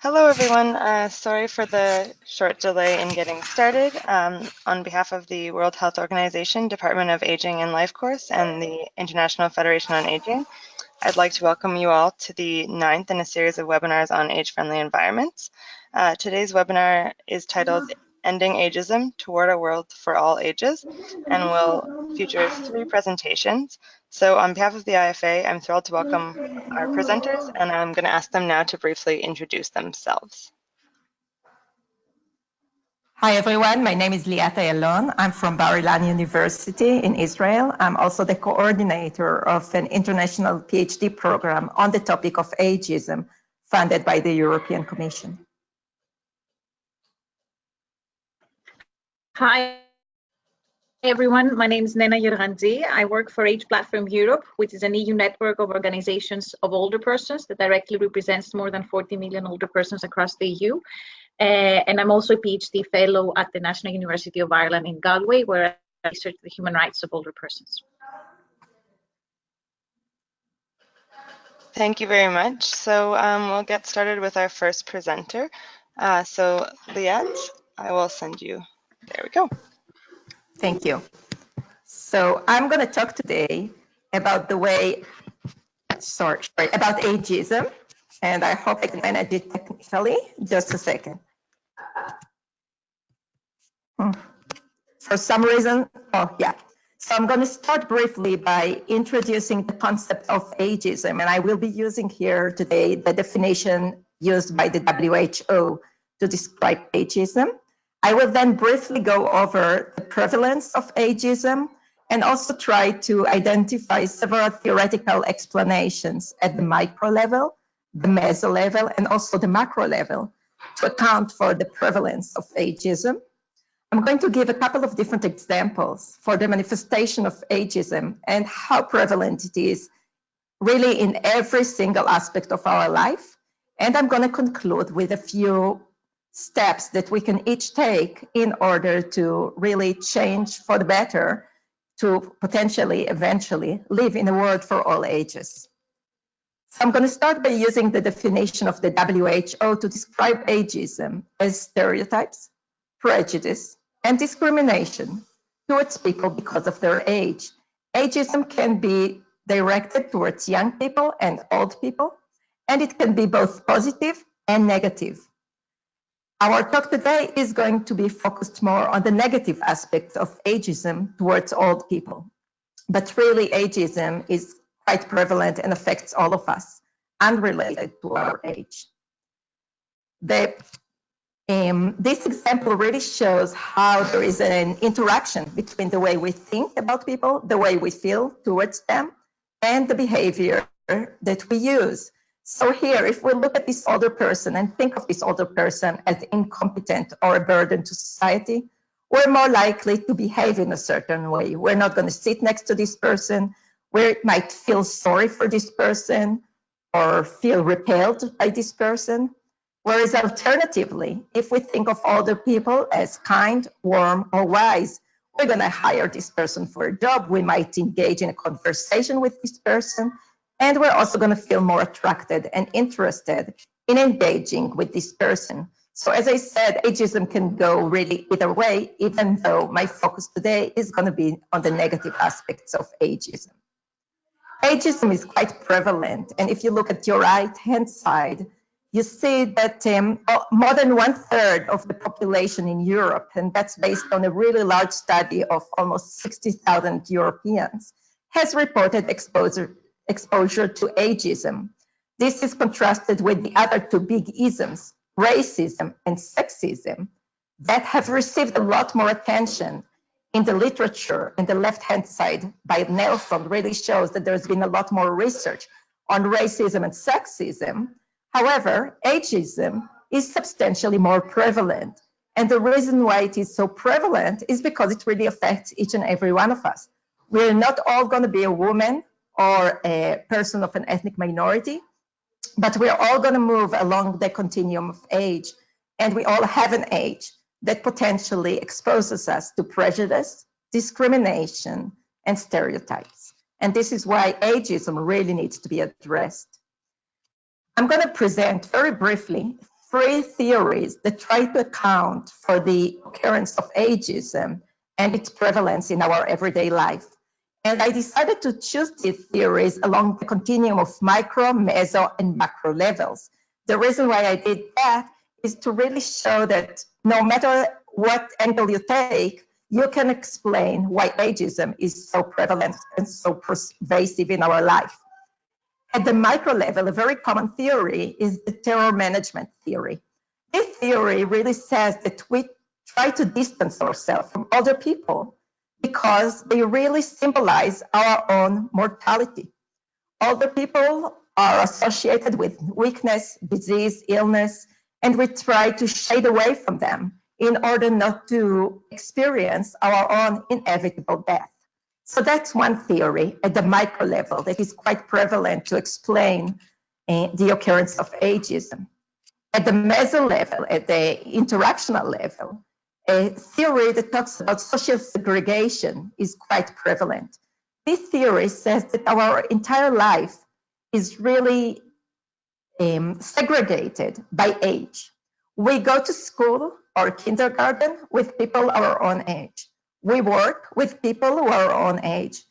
Hello, everyone. Sorry for the short delay in getting started. On behalf of the World Health Organization, Department of Aging and Life Course, and the International Federation on Aging, I'd like to welcome you all to the 9th in a series of webinars on age-friendly environments. Today's webinar is titled Ending Ageism Toward a World for All Ages, and will feature 3 presentations. So on behalf of the IFA, I'm thrilled to welcome our presenters, and I'm going to ask them now to briefly introduce themselves. Hi everyone, my name is Liata Elon. I'm from Bar Ilan University in Israel. I'm also the coordinator of an international PhD program on the topic of ageism funded by the European Commission. Hi everyone, my name is Nena Yerganzi. I work for Age Platform Europe, which is an EU network of organizations of older persons that directly represents more than 40 million older persons across the EU. And I'm also a PhD fellow at the National University of Ireland in Galway, where I research the human rights of older persons. Thank you very much. So we'll get started with our first presenter. So Liat, I will send you. There we go. Thank you. So I'm going to talk today about the way, about ageism, and I hope I can manage it technically. Just a second. For some reason, So I'm going to start briefly by introducing the concept of ageism, and I will be using here today the definition used by the WHO to describe ageism. I will then briefly go over the prevalence of ageism and also try to identify several theoretical explanations at the micro level, the meso level, and also the macro level to account for the prevalence of ageism. I'm going to give a couple of different examples for the manifestation of ageism and how prevalent it is really in every single aspect of our life. And I'm going to conclude with a few steps that we can each take in order to really change for the better to potentially, eventually, live in a world for all ages. So I'm going to start by using the definition of the WHO to describe ageism as stereotypes, prejudice, and discrimination towards people because of their age. Ageism can be directed towards young people and old people, and it can be both positive and negative. Our talk today is going to be focused more on the negative aspects of ageism towards old people. But really, ageism is quite prevalent and affects all of us, unrelated to our age. This example really shows how there is an interaction between the way we think about people, the way we feel towards them, and the behavior that we use. So here, if we look at this older person and think of this older person as incompetent or a burden to society, we're more likely to behave in a certain way. We're not going to sit next to this person. We might feel sorry for this person or feel repelled by this person. Whereas alternatively, if we think of older people as kind, warm, or wise, we're going to hire this person for a job. We might engage in a conversation with this person, and we're also going to feel more attracted and interested in engaging with this person. So as I said, ageism can go really either way, even though my focus today is going to be on the negative aspects of ageism. Ageism is quite prevalent, and if you look at your right-hand side, you see that more than 1/3 of the population in Europe, and that's based on a really large study of almost 60,000 Europeans, has reported exposure to ageism. This is contrasted with the other 2 big isms, racism and sexism, that have received a lot more attention in the literature. And the left-hand side by Nelson really shows that there's been a lot more research on racism and sexism. However, ageism is substantially more prevalent. And the reason why it is so prevalent is because it really affects each and every one of us. We're not all going to be a woman or a person of an ethnic minority, but we're all going to move along the continuum of age. And we all have an age that potentially exposes us to prejudice, discrimination, and stereotypes. And this is why ageism really needs to be addressed. I'm going to present very briefly three theories that try to account for the occurrence of ageism and its prevalence in our everyday life. And I decided to choose these theories along the continuum of micro, meso, and macro levels. The reason why I did that is to really show that no matter what angle you take, you can explain why ageism is so prevalent and so pervasive in our life. At the micro level, a very common theory is the terror management theory. This theory really says that we try to distance ourselves from other people because they really symbolize our own mortality. Older people are associated with weakness, disease, illness, and we try to shade away from them in order not to experience our own inevitable death. So that's one theory at the micro level that is quite prevalent to explain the occurrence of ageism. At the meso level, at the interactional level, a theory that talks about social segregation is quite prevalent. This theory says that our entire life is really segregated by age. We go to school or kindergarten with people our own age. We work with people who are our own age.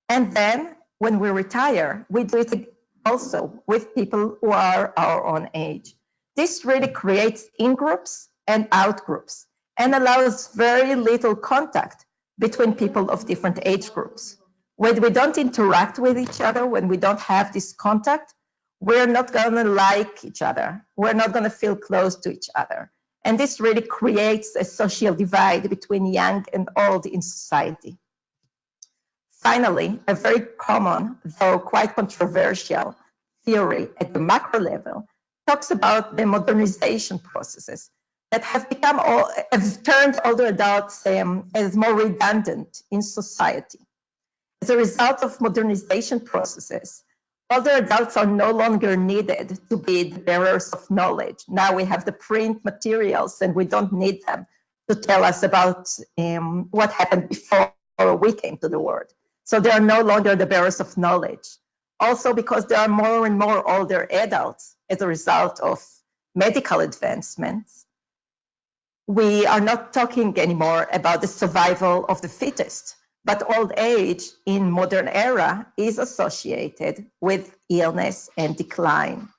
And then when we retire, we do it also with people who are our own age. This really creates in-groups and out-groups and allows very little contact between people of different age groups. When we don't interact with each other, when we don't have this contact, we're not going to like each other. We're not going to feel close to each other. And this really creates a social divide between young and old in society. Finally, a very common, though quite controversial, theory at the macro level talks about the modernization processes that have turned older adults as more redundant in society. As a result of modernization processes, older adults are no longer needed to be the bearers of knowledge. Now we have the print materials and we don't need them to tell us about what happened before we came to the world. So they are no longer the bearers of knowledge. Also because there are more and more older adults as a result of medical advancements, we are not talking anymore about the survival of the fittest. But old age in modern era is associated with illness and decline.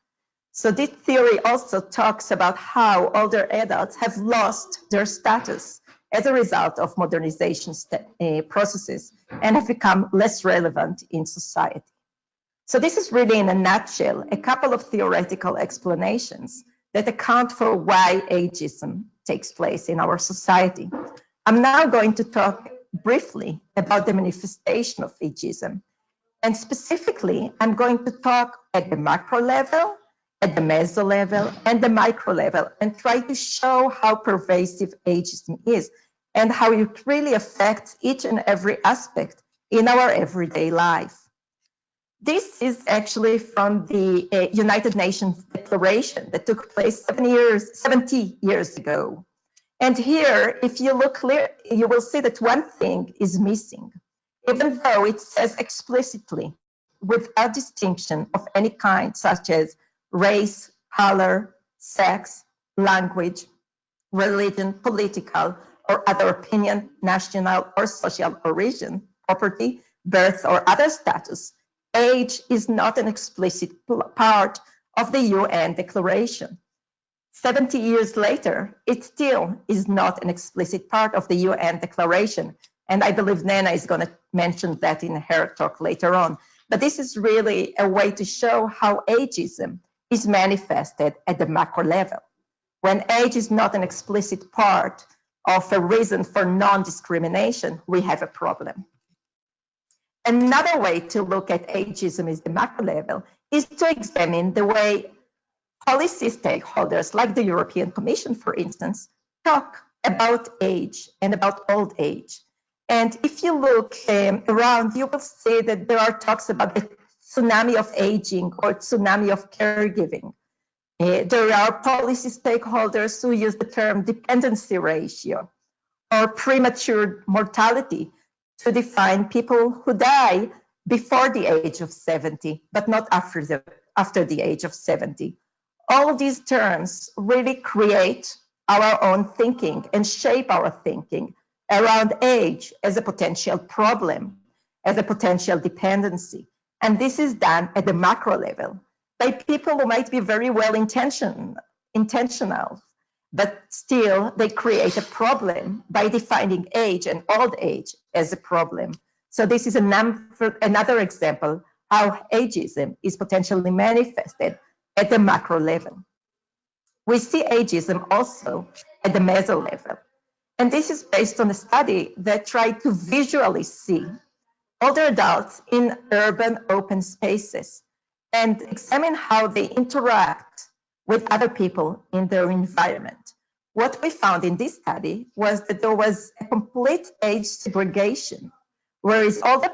So this theory also talks about how older adults have lost their status as a result of modernization processes and have become less relevant in society. So this is really, in a nutshell, a couple of theoretical explanations that account for why ageism takes place in our society. I'm now going to talk briefly about the manifestation of ageism. And specifically, I'm going to talk at the macro level, at the meso level, and the micro level, and try to show how pervasive ageism is and how it really affects each and every aspect in our everyday life. This is actually from the United Nations Declaration that took place 70 years ago. And here, if you look clear, you will see that one thing is missing. Even though it says explicitly, without distinction of any kind, such as race, color, sex, language, religion, political, or other opinion, national or social origin, property, birth, or other status, age is not an explicit part of the UN Declaration. 70 years later, it still is not an explicit part of the UN Declaration. And I believe Nena is going to mention that in her talk later on. But this is really a way to show how ageism is manifested at the macro level. When age is not an explicit part of a reason for non-discrimination, we have a problem. Another way to look at ageism at the macro level is to examine the way policy stakeholders, like the European Commission, for instance, talk about age and about old age. And if you look around, you will see that there are talks about the tsunami of aging or tsunami of caregiving. There are policy stakeholders who use the term dependency ratio or premature mortality to define people who die before the age of 70, but not after the age of 70. All these terms really create our own thinking and shape our thinking around age as a potential problem, as a potential dependency. And this is done at the macro level by people who might be very well intentional, but still they create a problem by defining age and old age as a problem. So this is another example how ageism is potentially manifested at the macro level. We see ageism also at the meso level. And this is based on a study that tried to visually see older adults in urban open spaces and examine how they interact with other people in their environment. What we found in this study was that there was a complete age segregation, whereas older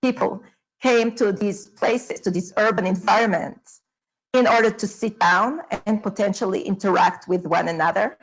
people came to these places, to these urban environments, in order to sit down and potentially interact with one another.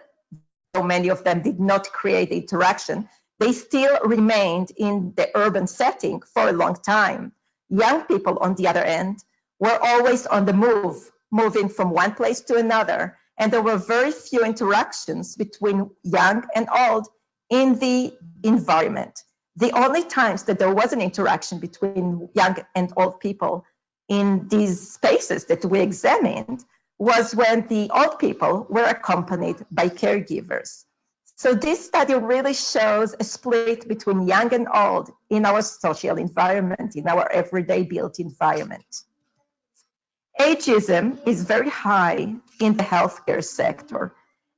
Though many of them did not create the interaction, they still remained in the urban setting for a long time. Young people, on the other end, were always on the move, moving from one place to another, and there were very few interactions between young and old in the environment. The only times that there was an interaction between young and old people in these spaces that we examined was when the old people were accompanied by caregivers. So this study really shows a split between young and old in our social environment, in our everyday built environment. Ageism is very high in the healthcare sector.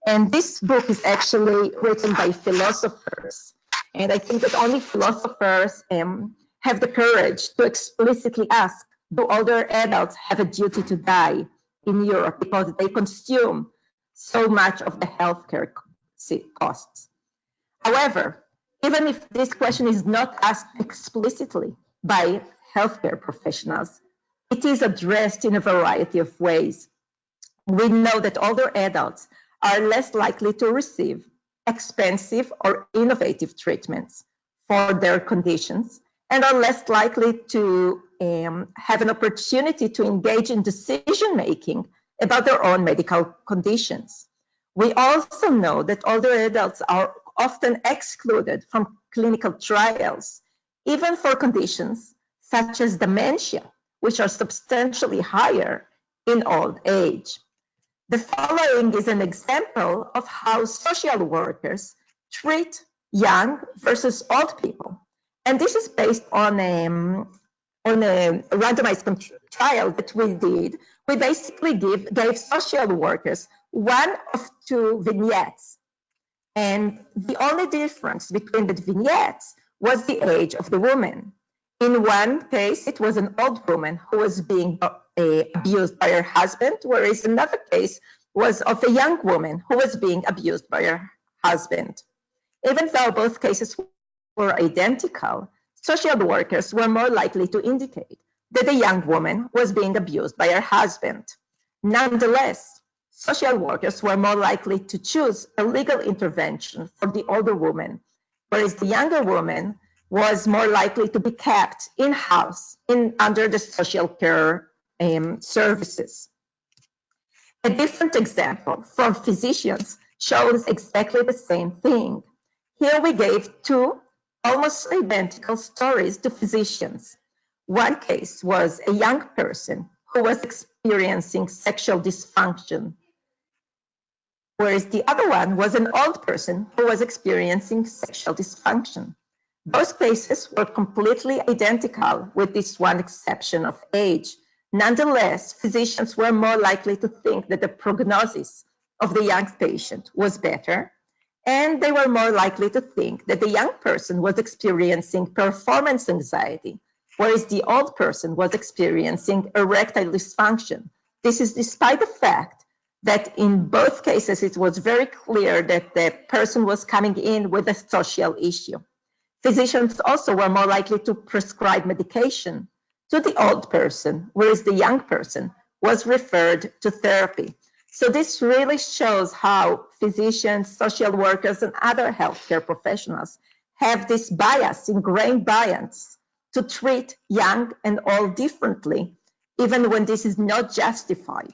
And this book is actually written by philosophers. And I think that only philosophers have the courage to explicitly ask, do older adults have a duty to die in Europe because they consume so much of the healthcare costs? However, even if this question is not asked explicitly by healthcare professionals, it is addressed in a variety of ways. We know that older adults are less likely to receive expensive or innovative treatments for their conditions and are less likely to have an opportunity to engage in decision-making about their own medical conditions. We also know that older adults are often excluded from clinical trials, even for conditions such as dementia, which are substantially higher in old age. The following is an example of how social workers treat young versus old people. And this is based on a randomized trial that we did. We basically gave social workers one of two vignettes. And the only difference between the vignettes was the age of the woman. In one case, it was an old woman who was being abused by her husband, whereas another case was of a young woman who was being abused by her husband. Even though both cases were identical, social workers were more likely to indicate that the young woman was being abused by her husband. Nonetheless, social workers were more likely to choose a legal intervention for the older woman, whereas the younger woman was more likely to be kept in-house under the social care services. A different example from physicians shows exactly the same thing. Here we gave two almost identical stories to physicians. One case was a young person who was experiencing sexual dysfunction, whereas the other one was an old person who was experiencing sexual dysfunction. Both cases were completely identical with this one exception of age. Nonetheless, physicians were more likely to think that the prognosis of the young patient was better, and they were more likely to think that the young person was experiencing performance anxiety, whereas the old person was experiencing erectile dysfunction. This is despite the fact that in both cases, it was very clear that the person was coming in with a social issue. Physicians also were more likely to prescribe medication to the old person, whereas the young person was referred to therapy. So this really shows how physicians, social workers, and other healthcare professionals have this bias, ingrained bias, to treat young and old differently, even when this is not justified.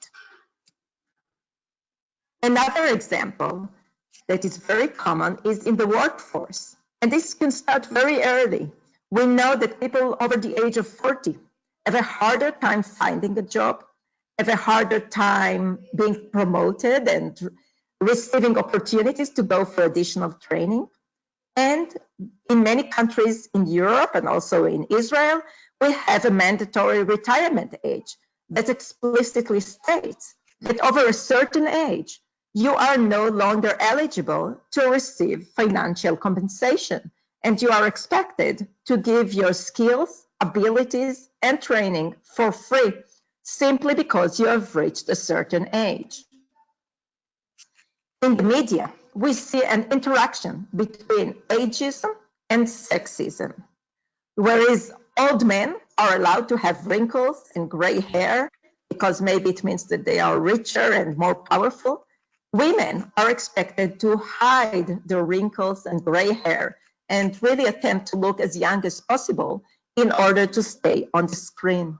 Another example that is very common is in the workforce. And this can start very early. We know that people over the age of 40 have a harder time finding a job, have a harder time being promoted and receiving opportunities to go for additional training. And in many countries in Europe and also in Israel, we have a mandatory retirement age that explicitly states that over a certain age, you are no longer eligible to receive financial compensation, and you are expected to give your skills, abilities, and training for free simply because you have reached a certain age. In the media, we see an interaction between ageism and sexism, whereas old men are allowed to have wrinkles and gray hair because maybe it means that they are richer and more powerful. Women are expected to hide their wrinkles and gray hair and really attempt to look as young as possible in order to stay on the screen.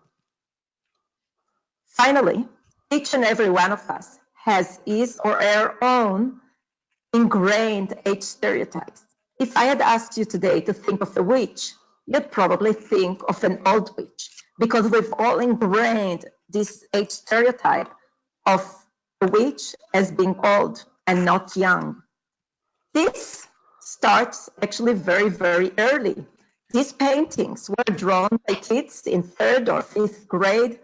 Finally, each and every one of us has his or her own ingrained age stereotypes. If I had asked you today to think of a witch, you'd probably think of an old witch because we've all ingrained this age stereotype of a witch as being old and not young. This starts actually very, very early. These paintings were drawn by kids in 3rd or 5th grade,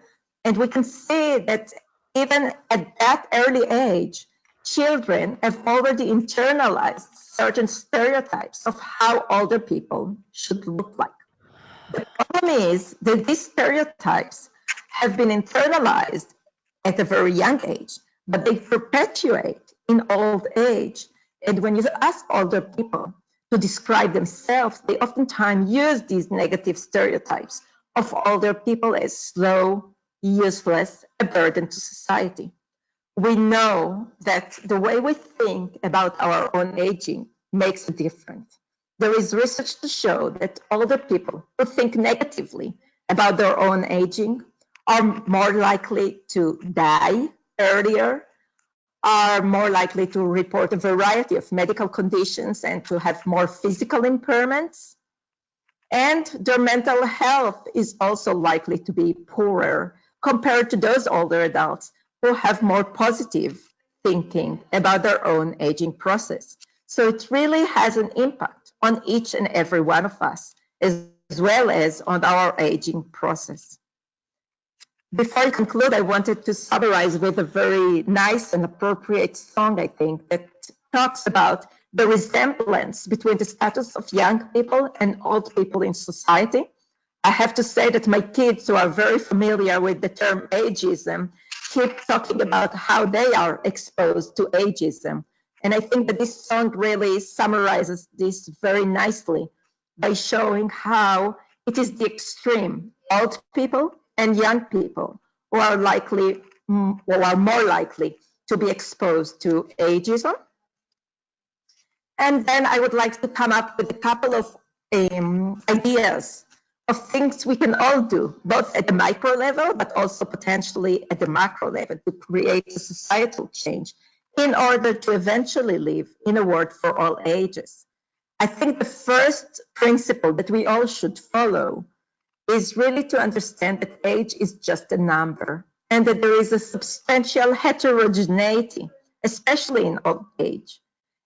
and we can see that even at that early age, children have already internalized certain stereotypes of how older people should look like. The problem is that these stereotypes have been internalized at a very young age, but they perpetuate in old age. And when you ask older people to describe themselves, they oftentimes use these negative stereotypes of older people as slow, useless, a burden to society. We know that the way we think about our own aging makes a difference. There is research to show that older people who think negatively about their own aging are more likely to die earlier, are more likely to report a variety of medical conditions and to have more physical impairments. And their mental health is also likely to be poorer compared to those older adults who have more positive thinking about their own aging process. So it really has an impact on each and every one of us, as well as on our aging process. Before I conclude, I wanted to summarize with a very nice and appropriate song, I think, that talks about the resemblance between the status of young people and old people in society. I have to say that my kids, who are very familiar with the term ageism, keep talking about how they are exposed to ageism. And I think that this song really summarizes this very nicely by showing how it is the extreme, old people and young people who are more likely to be exposed to ageism. And then I would like to come up with a couple of ideas of things we can all do, both at the micro level, but also potentially at the macro level to create a societal change in order to eventually live in a world for all ages. I think the first principle that we all should follow is really to understand that age is just a number and that there is a substantial heterogeneity, especially in old age.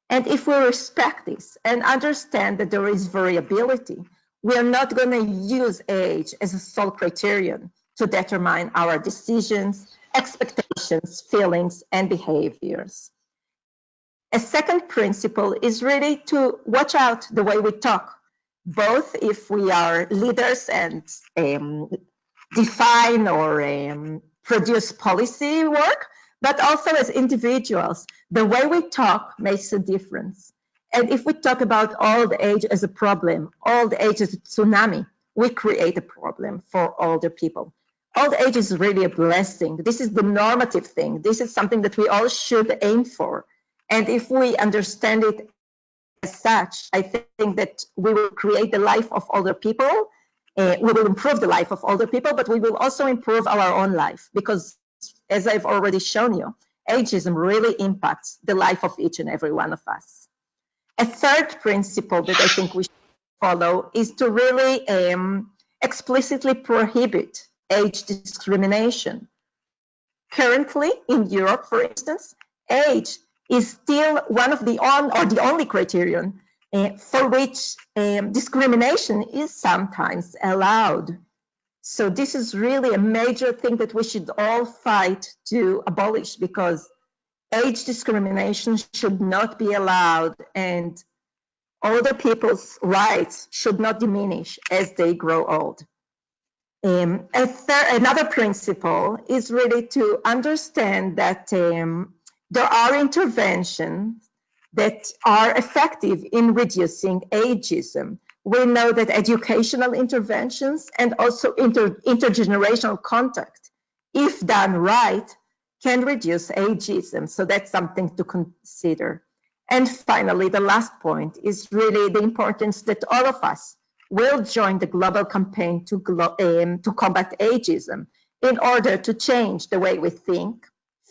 And if we respect this and understand that there is variability, we are not going to use age as a sole criterion to determine our decisions, expectations, feelings, and behaviors. A second principle is really to watch out the way we talk, both if we are leaders and define or produce policy work, but also as individuals. The way we talk makes a difference. And if we talk about old age as a problem, old age as a tsunami, we create a problem for older people. Old age is really a blessing. This is the normative thing. This is something that we all should aim for. And if we understand it as such, I think that we will create the life of older people. We will improve the life of older people, but we will also improve our own life because, as I've already shown you, ageism really impacts the life of each and every one of us. A third principle that I think we should follow is to really explicitly prohibit age discrimination. Currently, in Europe, for instance, age is still one of the only criterion for which discrimination is sometimes allowed. So this is really a major thing that we should all fight to abolish, because age discrimination should not be allowed, and older people's rights should not diminish as they grow old. Another principle is really to understand that there are interventions that are effective in reducing ageism. We know that educational interventions and also intergenerational contact, if done right, can reduce ageism. So that's something to consider. And finally, the last point is really the importance that all of us will join the global campaign to combat ageism in order to change the way we think,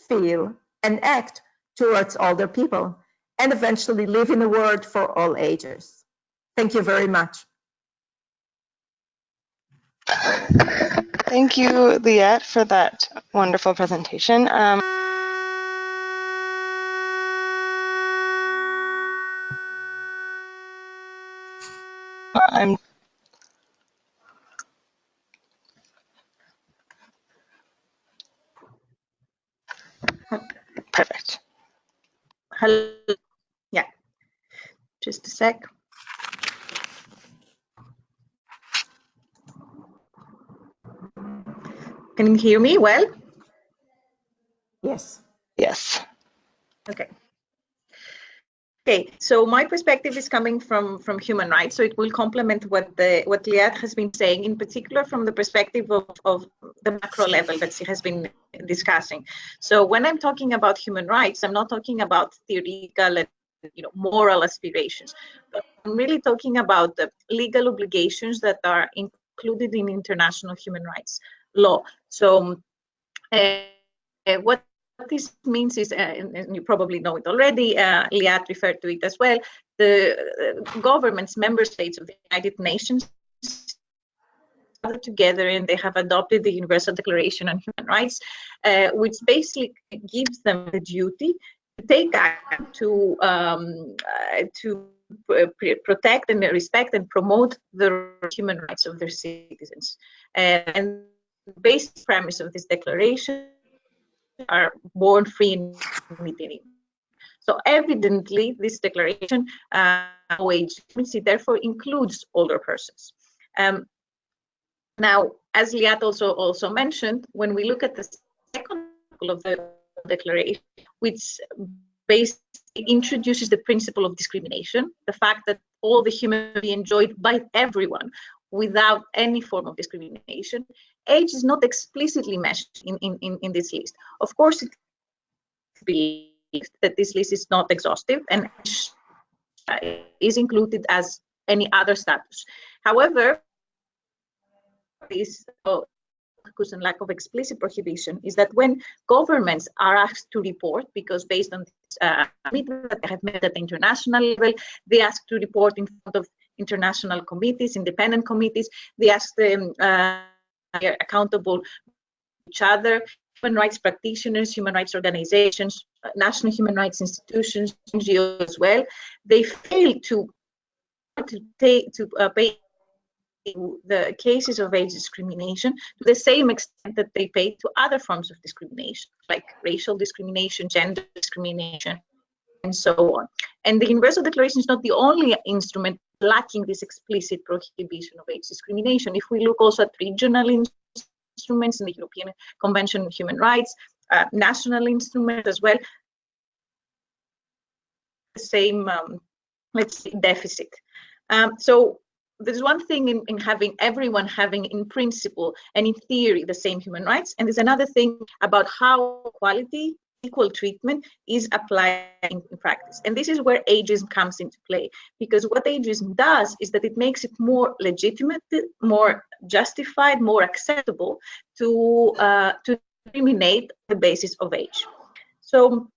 feel, and act towards older people, and eventually live in a world for all ages. Thank you very much. Thank you, Liat, for that wonderful presentation. I'm perfect. Hello. Yeah, just a sec. Can you hear me well? Yes. Yes. Okay. Okay, so my perspective is coming from human rights, so it will complement what Liat has been saying, in particular from the perspective of the macro level that she has been discussing. So when I'm talking about human rights, I'm not talking about theoretical and moral aspirations, but I'm really talking about the legal obligations that are included in international human rights law. So what this means is, and you probably know it already, Liat referred to it as well, the governments, member states of the United Nations gathered together and they have adopted the Universal Declaration on Human Rights, which basically gives them the duty to take action to protect and respect and promote the human rights of their citizens. And the basic premise of this declaration are born free and dignity. So evidently, this declaration, age therefore includes older persons. Now, as Liat also mentioned, when we look at the second article of the declaration, which basically introduces the principle of discrimination, the fact that all the human be enjoyed by everyone without any form of discrimination, age is not explicitly mentioned in this list. Of course, it believes that this list is not exhaustive and is included as any other status. However, this and lack of explicit prohibition is that when governments are asked to report, because based on this commitment that they have made at the international level, they ask to report in front of international committees, independent committees, they ask them they're accountable to each other, human rights practitioners, human rights organizations, national human rights institutions, NGOs as well. They fail to pay the cases of age discrimination to the same extent that they pay to other forms of discrimination, like racial discrimination, gender discrimination, and so on. And the Universal Declaration is not the only instrument lacking this explicit prohibition of age discrimination. If we look also at regional instruments in the European Convention on Human Rights, national instruments as well, the same, let's say, deficit. So there's one thing in having everyone having in principle and in theory the same human rights, and there's another thing about how equality, equal treatment is applied in practice. And this is where ageism comes into play, because what ageism does is that it makes it more legitimate, more justified, more acceptable to discriminate on the basis of age. So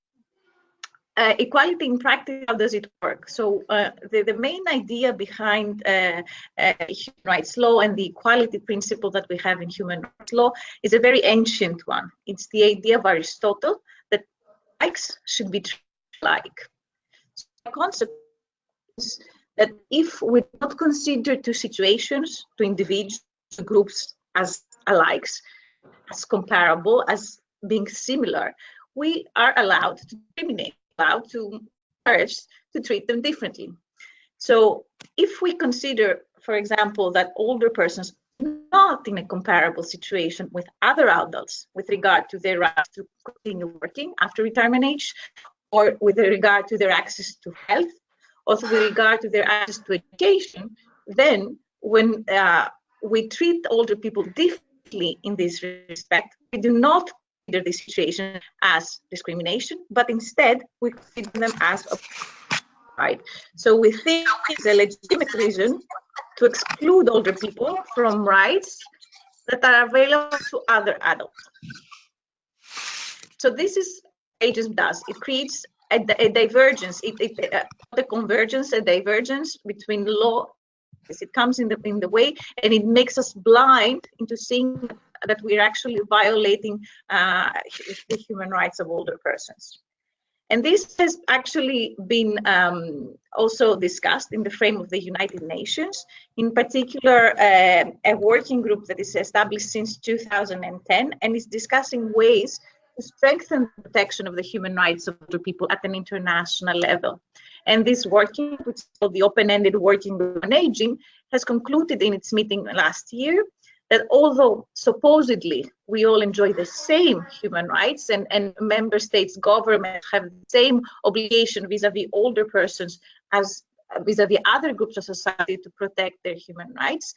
equality in practice, how does it work? So the main idea behind human rights law and the equality principle that we have in human rights law is a very ancient one. It's the idea of Aristotle that likes should be treated alike. So the concept is that if we don't consider two situations, two individuals, two groups as alikes, as comparable, as being similar, we are allowed to discriminate, allowed to first to treat them differently. So if we consider, for example, that older persons are not in a comparable situation with other adults with regard to their right to continue working after retirement age, or with regard to their access to health, or with regard to their access to education, then when we treat older people differently in this respect, we do not consider this situation as discrimination, but instead we consider them as a right. So we think it's a legitimate reason to exclude older people from rights that are available to other adults. So this is what ageism does. It creates a divergence, a convergence, a divergence between law. It comes in the way, and it makes us blind into seeing that we're actually violating the human rights of older persons. And this has actually been also discussed in the frame of the United Nations, in particular a working group that is established since 2010 and is discussing ways to strengthen the protection of the human rights of older people at an international level. And this working, which is called the Open-Ended Working Group on Aging, has concluded in its meeting last year that although supposedly we all enjoy the same human rights and member states' governments have the same obligation vis-a-vis older persons as vis-a-vis other groups of society to protect their human rights,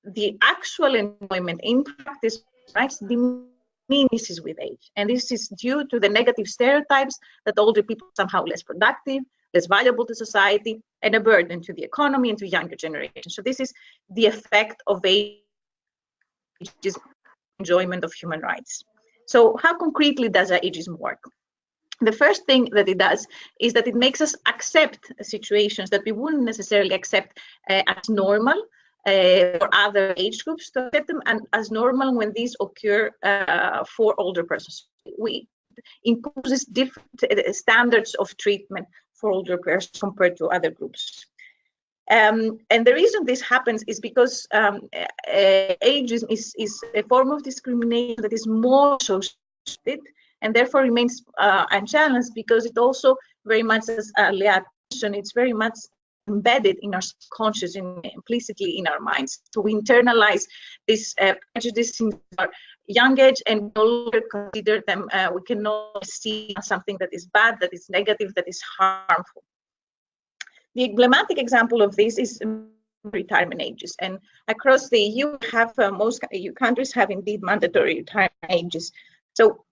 the actual enjoyment in practice rights diminishes with age. And this is due to the negative stereotypes that older people are somehow less productive, less valuable to society, and a burden to the economy and to younger generations. So this is the effect of age, enjoyment of human rights. So how concretely does ageism work? The first thing that it does is that it makes us accept situations that we wouldn't necessarily accept as normal for other age groups, to accept them as normal when these occur for older persons. We imposes different standards of treatment for older persons compared to other groups. And the reason this happens is because ageism is a form of discrimination that is more associated and therefore remains unchallenged, because it also very much, as Leah mentioned, it's very much embedded in our subconscious, implicitly in our minds. So we internalize this prejudice in our young age and no longer consider them, we cannot see something that is bad, that is negative, that is harmful. The emblematic example of this is retirement ages, and across the EU, most EU countries have indeed mandatory retirement ages. So,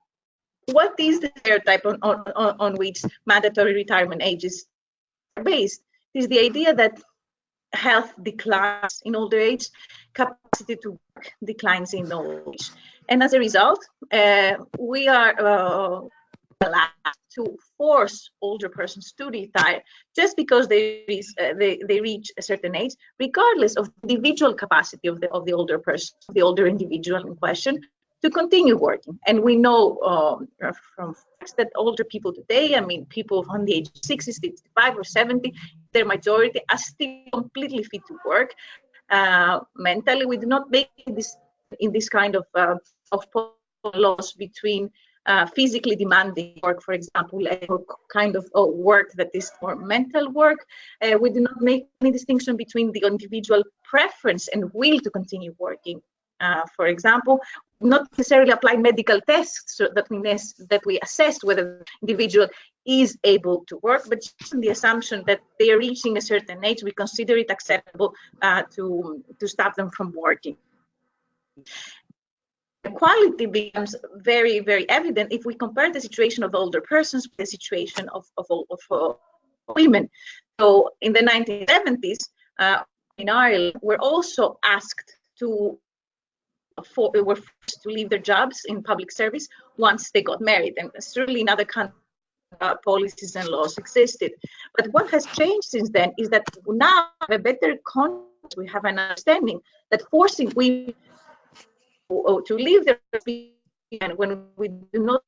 what is the stereotype on which mandatory retirement ages are based? Is the idea that health declines in older age, capacity to work declines in old age, and as a result, we are allowed to force older persons to retire just because they reach a certain age, regardless of the individual capacity of the older person, the older individual in question, to continue working. And we know from facts that older people today, I mean, people on the age of 60, 65, or 70, their majority are still completely fit to work. Mentally, we do not make this in this kind of laws between physically demanding work, for example, a kind of work that is more mental work. We do not make any distinction between the individual preference and will to continue working. For example, not necessarily apply medical tests so that we assess whether the individual is able to work, but just on the assumption that they are reaching a certain age, we consider it acceptable to stop them from working. Equality becomes very, very evident if we compare the situation of older persons with the situation of women. So in the 1970s, in Ireland, we're also asked to were forced to leave their jobs in public service once they got married. And certainly in other countries, policies and laws existed. But what has changed since then is that now we have a better context, we have an understanding that forcing women to leave their and when we do not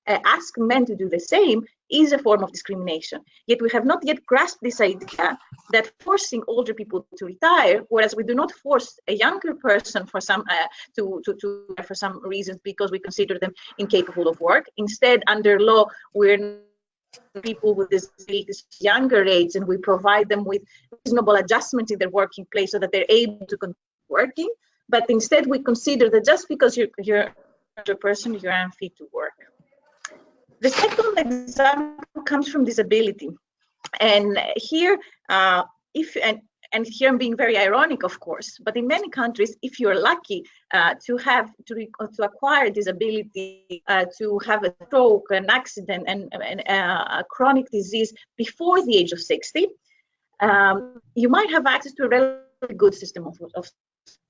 ask men to do the same is a form of discrimination. Yet we have not yet grasped this idea that forcing older people to retire, whereas we do not force a younger person for some for some reasons because we consider them incapable of work. Instead, under law, we're people with disabilities younger age, and we provide them with reasonable adjustments in their working place so that they're able to continue working. But instead, we consider that just because you're an older person, you're unfit to work. The second example comes from disability, and here, and here I'm being very ironic, of course, but in many countries, if you're lucky to acquire disability, to have a stroke, an accident, and a chronic disease before the age of 60, you might have access to a relatively good system of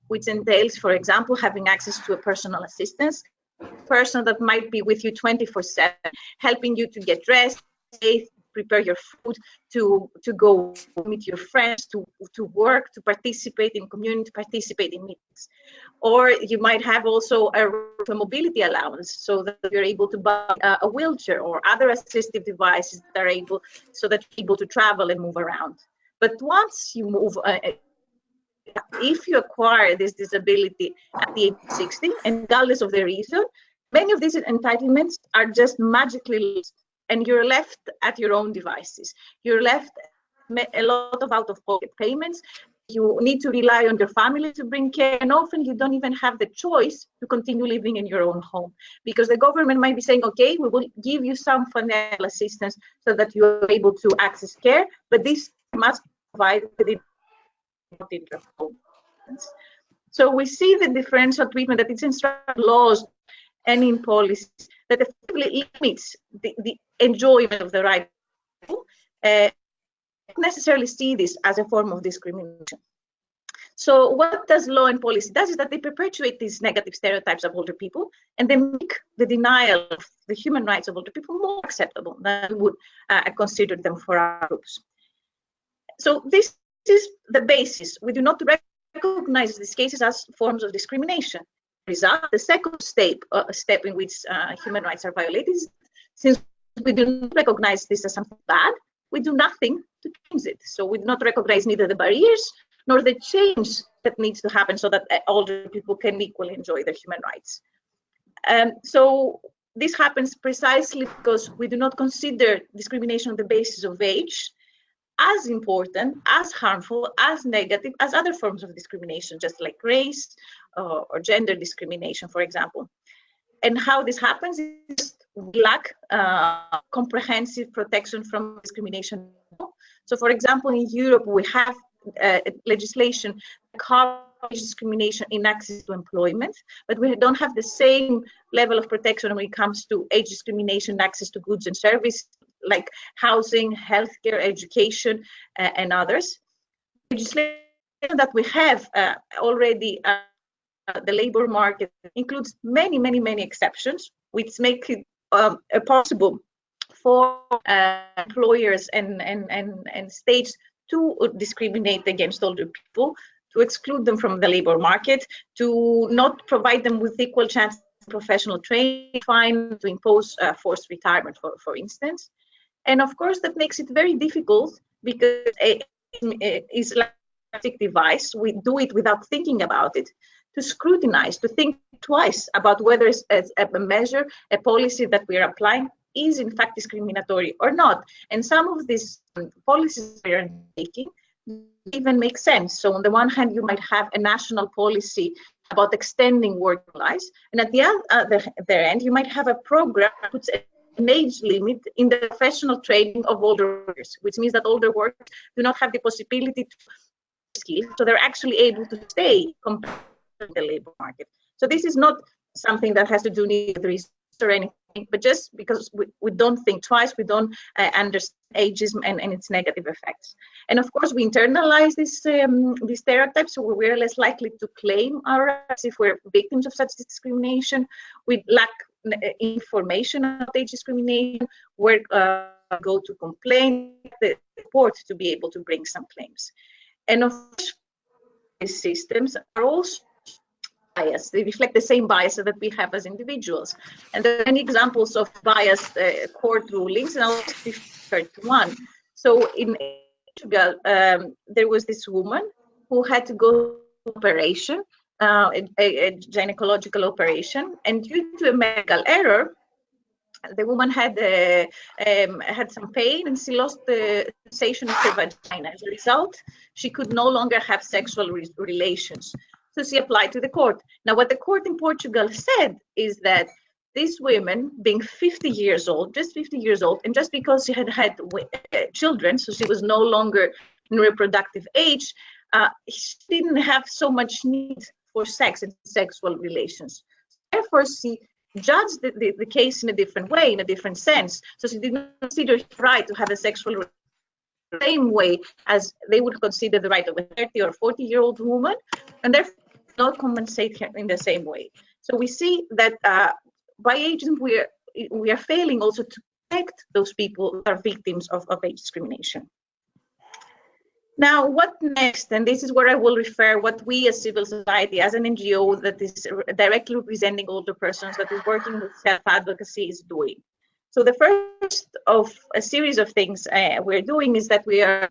which entails, for example, having access to a personal assistance, person that might be with you 24/7, helping you to get dressed, prepare your food, to go meet your friends, to work, to participate in community, participate in meetings. Or you might have also a mobility allowance so that you're able to buy a wheelchair or other assistive devices that are able, so that you're able to travel and move around. But once you move, if you acquire this disability at the age of 60, and regardless of the reason, many of these entitlements are just magically lost, and you're left at your own devices. You're left a lot of out-of-pocket payments. You need to rely on your family to bring care, and often you don't even have the choice to continue living in your own home, because the government might be saying, okay, we will give you some financial assistance so that you're able to access care, but this must provide within the home. So we see the differential treatment that is in laws and in policies that effectively limits the enjoyment of the right to people. Necessarily see this as a form of discrimination. So what does law and policy does is that they perpetuate these negative stereotypes of older people, and they make the denial of the human rights of older people more acceptable than we would consider them for our groups. So this is the basis. We do not recognize these cases as forms of discrimination. The second step in which human rights are violated is, since we do not recognize this as something bad, we do nothing to change it. So we do not recognize neither the barriers nor the change that needs to happen so that older people can equally enjoy their human rights. So this happens precisely because we do not consider discrimination on the basis of age as important, as harmful, as negative as other forms of discrimination, just like race or gender discrimination, for example. And how this happens is we lack comprehensive protection from discrimination. So, for example, in Europe, we have legislation that covers discrimination in access to employment, but we don't have the same level of protection when it comes to age discrimination, access to goods and services like housing, healthcare, education, and others. Legislation that we have already, the labor market includes many exceptions, which make it possible for employers and states to discriminate against older people, to exclude them from the labor market, to not provide them with equal chance professional training, fine, to impose forced retirement, for instance. And of course, that makes it very difficult because it's like a device. We do it without thinking about it, to scrutinize, to think twice about whether a measure, a policy that we are applying is in fact discriminatory or not. And some of these policies we are taking even make sense. So on the one hand, you might have a national policy about extending working lives, and at the other end, you might have a program that puts an age limit in the professional training of older workers, which means that older workers do not have the possibility to skills, so they're actually able to stay compared to the labor market. So this is not something that has to do with research or anything but just because we don't think twice, we don't understand ageism and its negative effects. And of course, we internalize these stereotypes, so we're less likely to claim our rights if we're victims of such discrimination. We lack information about age discrimination, where go to complain, the support to be able to bring some claims. And of course, these systems are also biased. They reflect the same bias that we have as individuals. And there are many examples of biased court rulings, and I'll just refer to one. So in Portugal, there was this woman who had to go to operation, a gynecological operation, and due to a medical error, the woman had some pain and she lost the sensation of her vagina. As a result, she could no longer have sexual relations. So she applied to the court. Now, what the court in Portugal said is that this woman, being 50 years old, just 50 years old, and just because she had had children, so she was no longer in reproductive age, she didn't have so much need for sex and sexual relations. Therefore, she judged the case in a different way, in a different sense. So she did not consider it right to have a sexual relationship the same way as they would consider the right of a 30 or 40-year-old woman, and therefore not compensate her in the same way. So we see that by ageism, we are failing also to protect those people who are victims of age discrimination. Now, what next? And this is where I will refer what we as civil society, as an NGO that is directly representing older persons, that is working with self-advocacy, is doing. So the first of a series of things we're doing is that we are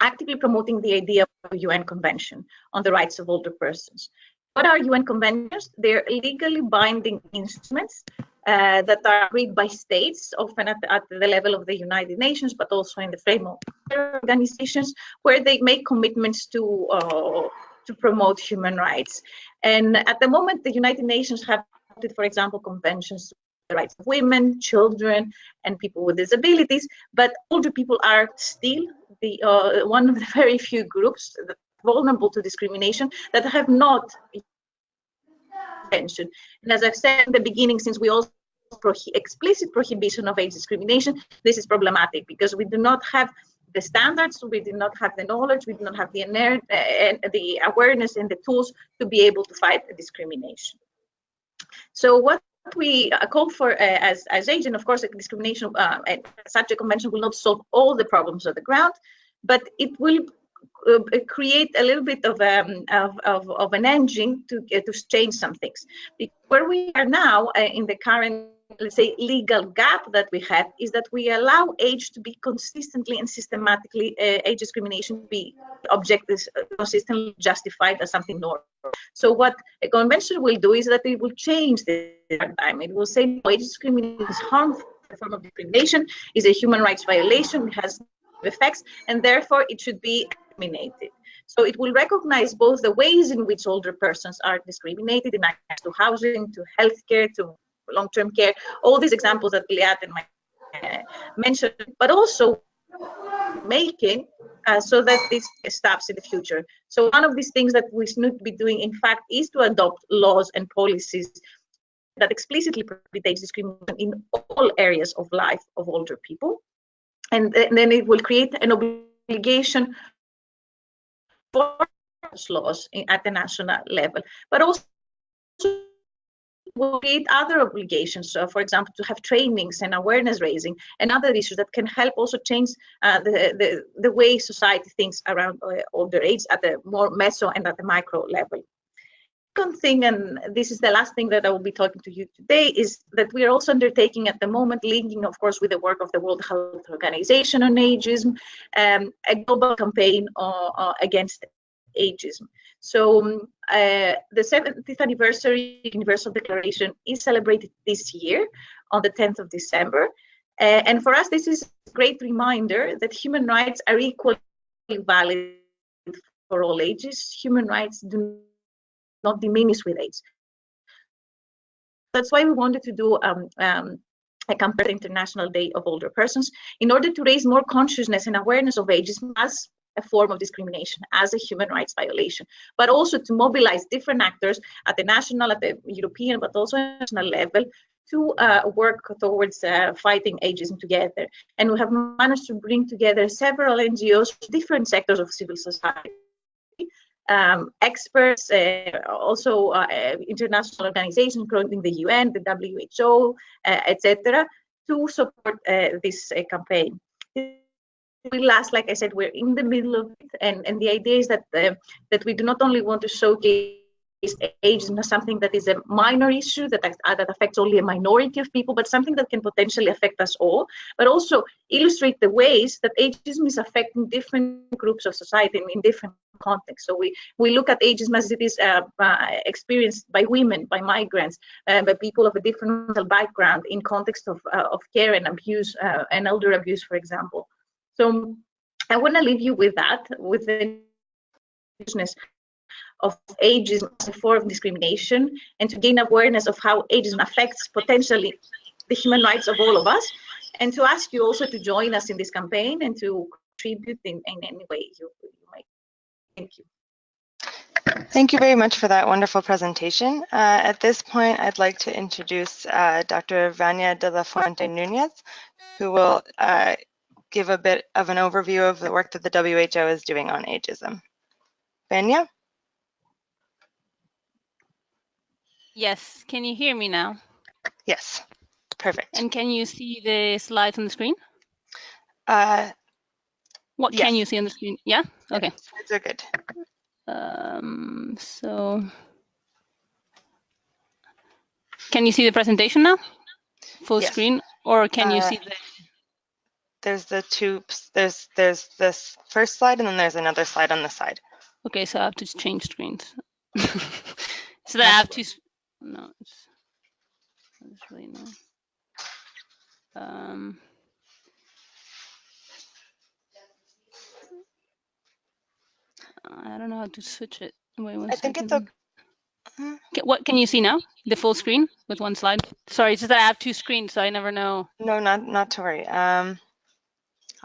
actively promoting the idea of a UN Convention on the Rights of Older Persons. What are UN conventions? They're legally binding instruments that are agreed by states, often at the level of the United Nations, but also in the framework of organizations, where they make commitments to promote human rights. And at the moment, the United Nations have adopted, for example, conventions on the rights of women, children, and people with disabilities, but older people are still one of the very few groups vulnerable to discrimination that have not mentioned. And as I've said in the beginning, since we also explicit prohibition of age discrimination, this is problematic because we do not have the standards, we do not have the knowledge, we do not have the awareness and the tools to be able to fight discrimination. So what we call for as age, and of course, discrimination, such a convention will not solve all the problems on the ground, but it will create a little bit of an engine to change some things. Where we are now in the current, let's say, legal gap that we have is that we allow age to be consistently and systematically, age discrimination to be objectives consistently justified as something normal. So what a convention will do is that it will change the paradigm. It will say age discrimination is harmful, a form of discrimination, is a human rights violation, it has effects, and therefore it should be eliminated. So it will recognize both the ways in which older persons are discriminated in access to housing, to healthcare, to long-term care, all these examples that Liat and mentioned, but also making so that this stops in the future. So one of these things that we need to be doing, in fact, is to adopt laws and policies that explicitly prohibit age discrimination in all areas of life of older people. And then it will create an obligation for laws at the national level, but also will create other obligations. So, for example, to have trainings and awareness raising and other issues that can help also change the way society thinks around older age at the more meso and at the micro level. Second thing, and this is the last thing that I will be talking to you today, is that we are also undertaking at the moment, linking, of course, with the work of the World Health Organization on ageism, a global campaign against ageism. So the 70th anniversary Universal Declaration is celebrated this year on the 10th of December. And for us, this is a great reminder that human rights are equally valid for all ages. Human rights do not diminish with age. That's why we wanted to do a campaign, International Day of Older Persons, in order to raise more consciousness and awareness of ageism as a form of discrimination, as a human rights violation, but also to mobilize different actors at the national, at the European, but also at the national level to work towards fighting ageism together. And we have managed to bring together several NGOs, different sectors of civil society, experts, also international organizations, including the UN, the WHO, etc., to support this campaign. Last, like I said, we're in the middle of it, and the idea is that that we do not only want to showcase ageism as something that is a minor issue that affects only a minority of people, but something that can potentially affect us all, but also illustrate the ways that ageism is affecting different groups of society in different contexts. So we look at ageism as it is experienced by women, by migrants, by people of a different background in context of care and abuse and elder abuse, for example. So I want to leave you with that, with the of ageism as a form of discrimination, and to gain awareness of how ageism affects potentially the human rights of all of us, and to ask you also to join us in this campaign and to contribute in any way you might. Thank you. Thank you very much for that wonderful presentation. At this point, I'd like to introduce Dr. Vania de la Fuente Nunez, who will give a bit of an overview of the work that the WHO is doing on ageism. Vania? Yes, can you hear me now? Yes, perfect. And can you see the slides on the screen? What yes. can you see on the screen? Yeah? Okay. Slides are good. So, can you see the presentation now? Full yes. screen? Or can you see the... There's the two, there's this first slide and then there's another slide on the side. Okay, so I have to change screens. So that I have to... No, it's really annoying. I don't know how to switch it. Wait one second. I think it's okay. What can you see now? The full screen with one slide? Sorry, it's just that I have two screens, so I never know. No, not to worry. I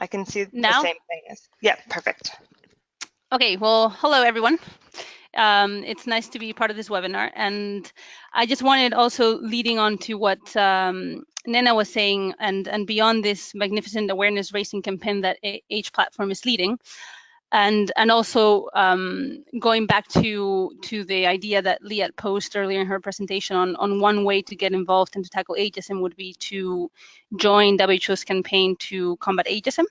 can see now? the same thing. Yeah, perfect. Okay, well, hello everyone. It's nice to be part of this webinar, and I just wanted also leading on to what Nena was saying, and beyond this magnificent awareness raising campaign that Age Platform is leading, and also going back to the idea that Liat posed earlier in her presentation on one way to get involved and to tackle ageism would be to join WHO's campaign to combat ageism.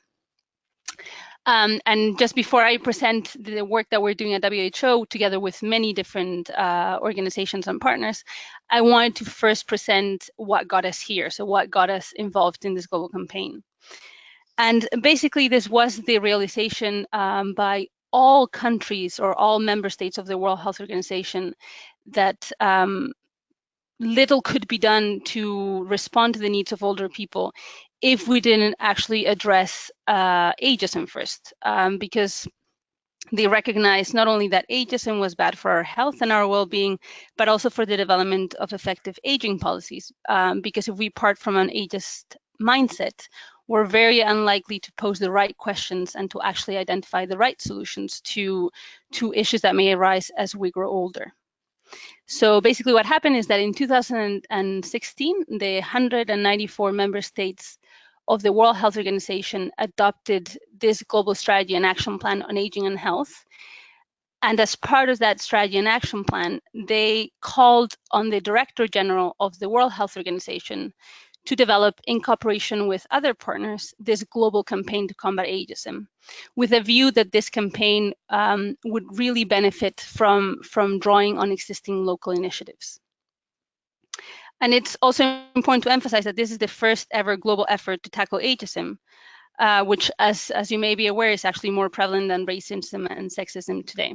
And just before I present the work that we're doing at WHO together with many different organizations and partners, I wanted to first present what got us here, so what got us involved in this global campaign. And basically, this was the realization by all countries or all member states of the World Health Organization that little could be done to respond to the needs of older people if we didn't actually address ageism first, because they recognized not only that ageism was bad for our health and our well-being, but also for the development of effective aging policies. Because if we part from an ageist mindset, we're very unlikely to pose the right questions and to actually identify the right solutions to issues that may arise as we grow older. So basically what happened is that in 2016, the 194 member states of the World Health Organization adopted this global strategy and action plan on aging and health. And as part of that strategy and action plan, they called on the Director General of the World Health Organization to develop, in cooperation with other partners, this global campaign to combat ageism, with a view that this campaign would really benefit from drawing on existing local initiatives. And it's also important to emphasize that this is the first ever global effort to tackle ageism, which, as you may be aware, is actually more prevalent than racism and sexism today.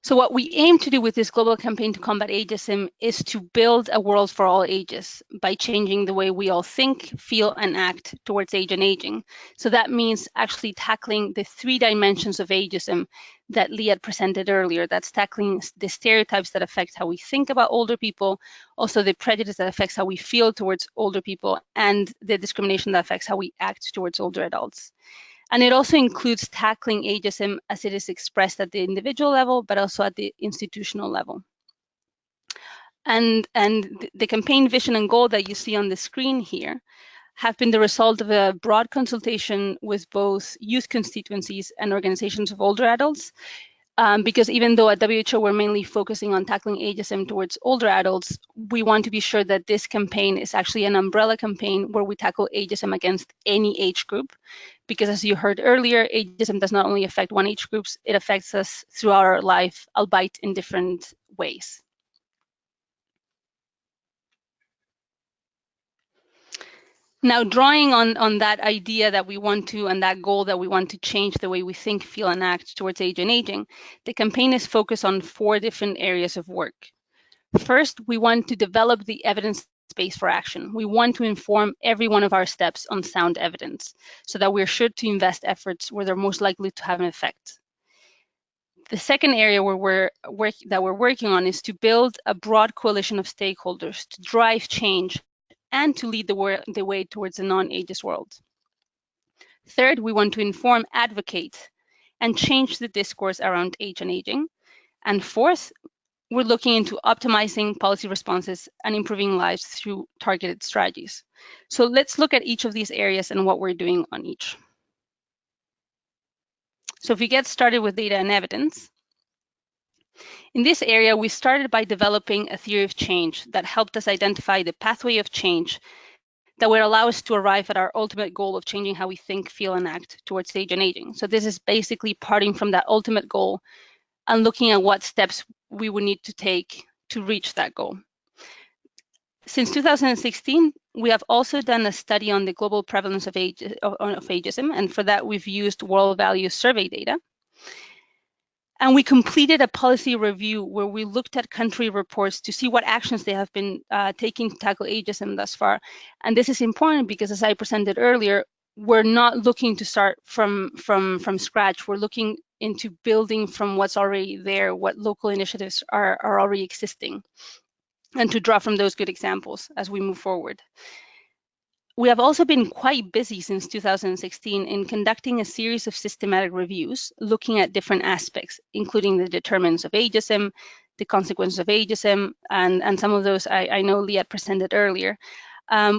So what we aim to do with this global campaign to combat ageism is to build a world for all ages by changing the way we all think, feel, and act towards age and aging. So that means actually tackling the three dimensions of ageism that Liat presented earlier. That's tackling the stereotypes that affect how we think about older people, also the prejudice that affects how we feel towards older people, and the discrimination that affects how we act towards older adults. And it also includes tackling ageism as it is expressed at the individual level, but also at the institutional level. And the campaign vision and goal that you see on the screen here have been the result of a broad consultation with both youth constituencies and organizations of older adults. Because even though at WHO we're mainly focusing on tackling ageism towards older adults, we want to be sure that this campaign is actually an umbrella campaign where we tackle ageism against any age group. Because as you heard earlier, ageism does not only affect one age group, it affects us throughout our life, albeit in different ways. Now, drawing on that idea that we want to, and that goal that we want to change the way we think, feel, and act towards age and aging, the campaign is focused on 4 different areas of work. First, we want to develop the evidence base for action. We want to inform every one of our steps on sound evidence so that we're sure to invest efforts where they're most likely to have an effect. The second area where we're working on is to build a broad coalition of stakeholders to drive change and to lead the way towards a non-ageist world. Third, we want to inform, advocate, and change the discourse around age and aging. And fourth, we're looking into optimizing policy responses and improving lives through targeted strategies. So let's look at each of these areas and what we're doing on each. So if we get started with data and evidence, in this area, we started by developing a theory of change that helped us identify the pathway of change that would allow us to arrive at our ultimate goal of changing how we think, feel, and act towards age and aging. So this is basically parting from that ultimate goal and looking at what steps we would need to take to reach that goal. Since 2016, we have also done a study on the global prevalence of ageism, and for that we've used World Values Survey data. And we completed a policy review where we looked at country reports to see what actions they have been taking to tackle ageism thus far. And this is important because, as I presented earlier, we're not looking to start from scratch. We're looking into building from what's already there, what local initiatives are already existing, and to draw from those good examples as we move forward. We have also been quite busy since 2016 in conducting a series of systematic reviews, looking at different aspects, including the determinants of ageism, the consequences of ageism, and some of those I know Liat presented earlier.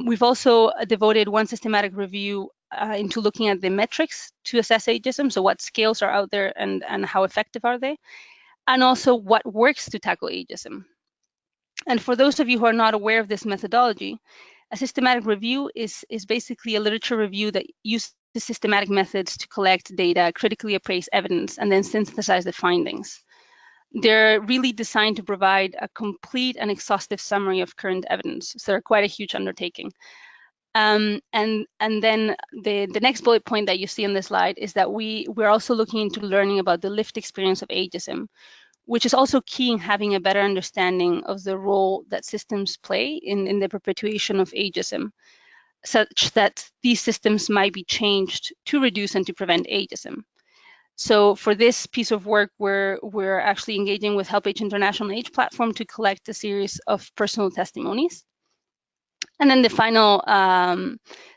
We've also devoted one systematic review into looking at the metrics to assess ageism, so what scales are out there and how effective are they, and also what works to tackle ageism. And for those of you who are not aware of this methodology, a systematic review is basically a literature review that uses systematic methods to collect data, critically appraise evidence, and then synthesize the findings. They're really designed to provide a complete and exhaustive summary of current evidence, so they're quite a huge undertaking. And then the next bullet point that you see on this slide is that we're also looking into learning about the lived experience of ageism, which is also key in having a better understanding of the role that systems play in the perpetuation of ageism, such that these systems might be changed to reduce and to prevent ageism. So for this piece of work, we're actually engaging with Help Age International Age Platform to collect a series of personal testimonies. And then the final